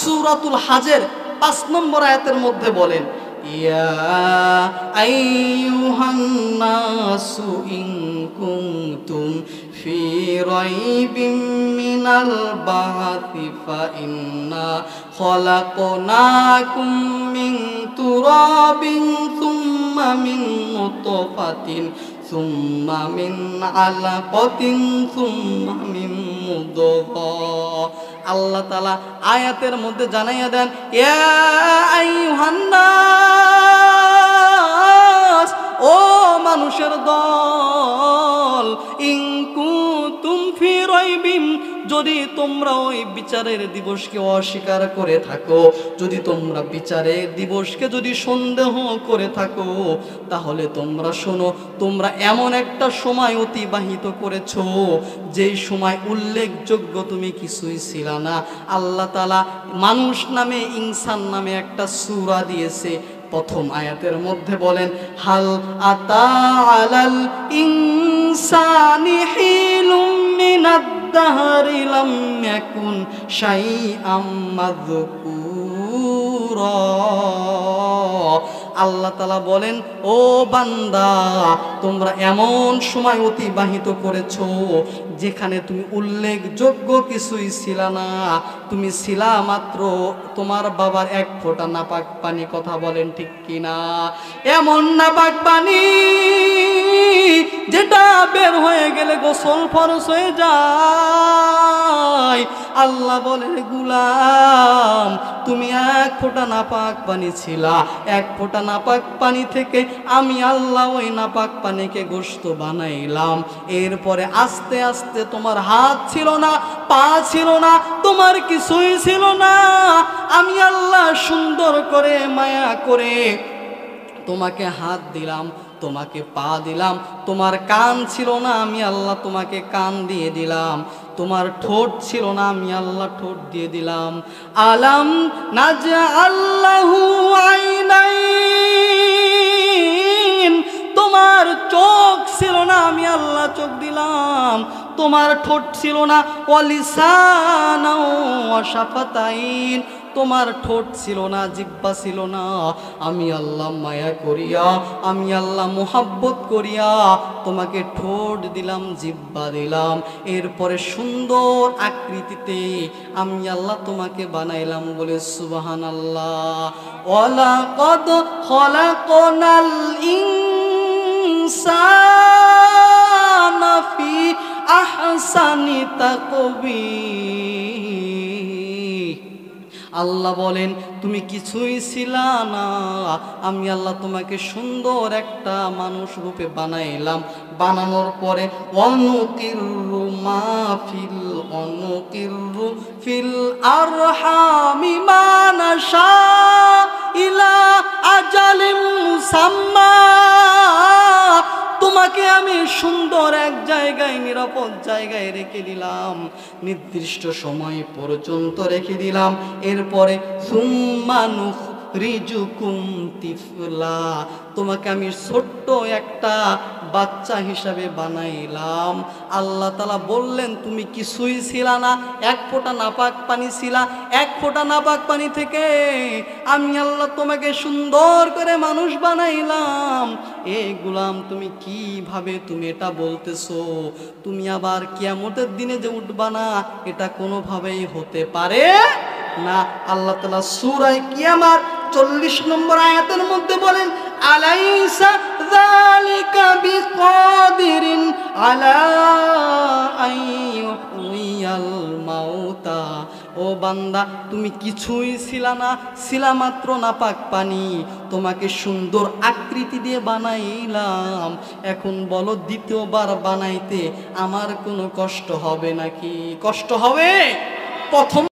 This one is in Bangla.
সূরাতুল হাজের 5 নম্বর আয়াতের মধ্যে বলেন, ইয়া আইয়ুহান নাসু ইন কুনতুম ফি রাইবিম মিনাল বা'থি ফা ইন্না খলাকনাকুম মিন তুরাবিন সুম্মা মিন নুতফাতিন সুম্মা মিন আলাকাতিন সুম্মা মিন মুদগা। আল্লাহ তাআলা আয়াতের মধ্যে জানাইয়া দেন, ইয়া আইয়ুহান নাস, ও মানুষের দল, ইন কুনতুম ফি রাইবিন, যদি তোমরা ওই বিচারের দিবসকে অস্বীকার করে থাকো, যদি তোমরা বিচারের দিবসকে যদি সন্দেহ করে থাকো, তাহলে তোমরা শোনো, তোমরা এমন একটা সময় অতিবাহিত করেছো যেই সময় উল্লেখযোগ্য তুমি কিছুই ছিল না। আল্লাহ তাআলা মানুষ নামে, ইনসান নামে একটা সূরা দিয়েছে। প্রথম আয়াতের মধ্যে বলেন, হাল আতা আলাল ইনসানি হিলুম মিনাদ দাহরি লাম ইয়াকুন শাইআম মাযকুরা। আল্লাহ তাআলা বলেন, ও বান্দা, তোমরা এমন সময় অতিবাহিত করেছো যেখানে তুমি উল্লেখযোগ্য কিছুই ছিল না। তুমি ছিলা মাত্র তোমার বাবার এক ফোঁটা নাপাক পানি। কথা বলেন ঠিক কিনা? এমন নাপাক পানি যেটা বের হয়ে গেলে গোসল ফরজ হয়ে যায়। আল্লাহ বলে, গোলাম, তুমি এক ফোঁটা নাপাক পানি ছিলা, এক ফোঁটা নাপাক পানি থেকে আমি আল্লাহ ওই নাপাক পানিকে গোশত বানাইলাম। এরপরে আস্তে আস্তে তোমার হাত ছিল না, পা ছিল না, তোমার কিছুই ছিল না। আমি আল্লাহ সুন্দর করে মায়া করে তোমাকে হাত দিলাম, তোমাকে পা দিলাম। তোমার কান ছিল না, আমি আল্লাহ তোমাকে কান দিয়ে দিলাম। তোমার ঠোঁট ছিল না, আমি আল্লাহ ঠোঁট দিয়ে দিলাম। আলাম নাজআল্লাহু আইনাইন, তোমার চোখ ছিল না, আমি আল্লাহ চোখ দিলাম। তোমার ঠোঁট ছিল না, ওয়ালিসানাও ওয়া শাফাতাইন, তোমার ঠোঁট ছিল না, জিহ্বা ছিল না। আমি আল্লাহ মায়া করিয়া, আমি আল্লাহ মোহাব্বত করিয়া তোমাকে ঠোঁট দিলাম, জিহ্বা দিলাম। এরপরে সুন্দর আকৃতিতে আমি আল্লাহ তোমাকে বানাইলাম। বলে সুবহানাল্লাহ। ওয়ালাকাদ খলাকনাল ইনসানা ফি আহসানি তাকবীর। আল্লাহ বলেন, তুমি কিছুই ছিলা না, আমি আল্লাহ তোমাকে সুন্দর একটা মানুষ রূপে বানাইলাম। বানানোর পরে অনুকিরু মাহফিল, অনুকিরু ফিল আরহামি মা নাশা ইলা আজালিম মুসাম্মা। তোমাকে আমি সুন্দর এক জায়গায়, নিরাপদ জায়গায় রেখে দিলাম, নির্দিষ্ট সময় পর্যন্ত রেখে দিলাম। এরপরে সুম্মা নুখরিজুকুম তিফলা, তোমাকে আমি ছোট্ট একটা বাচ্চা হিসাবে বানাইলাম। আল্লাহ তাআলা বললেন, তুমি কিছুই ছিলা না, এক ফোঁটা নাপাক পানি ছিলা। এক ফোঁটা নাপাক পানি থেকে আমি আল্লাহ তোমাকে সুন্দর করে মানুষ বানাইলাম। এ গোলাম, তুমি কিভাবে তুমি এটা বলতেছো? তুমি আবার কিয়ামতের দিনে যে উঠবা না, এটা কোনোভাবেই হতে পারে না। আল্লাহ তাআলা সূরা কিয়ামত 40 নম্বর আয়াতের মধ্যে বলেন, আলাইসা যালিকা বিকাদিরিন আলা আইয়ুহিয়াল মাউতা। ও বান্দা, তুমি কিছুই ছিলা না, ছিলা মাত্র নাপাক পানি। তোমাকে সুন্দর আকৃতি দিয়ে বানাইলাম। এখন বলো, দ্বিতীয়বার বানাইতে আমার কোনো কষ্ট হবে নাকি? কষ্ট হবে? প্রথম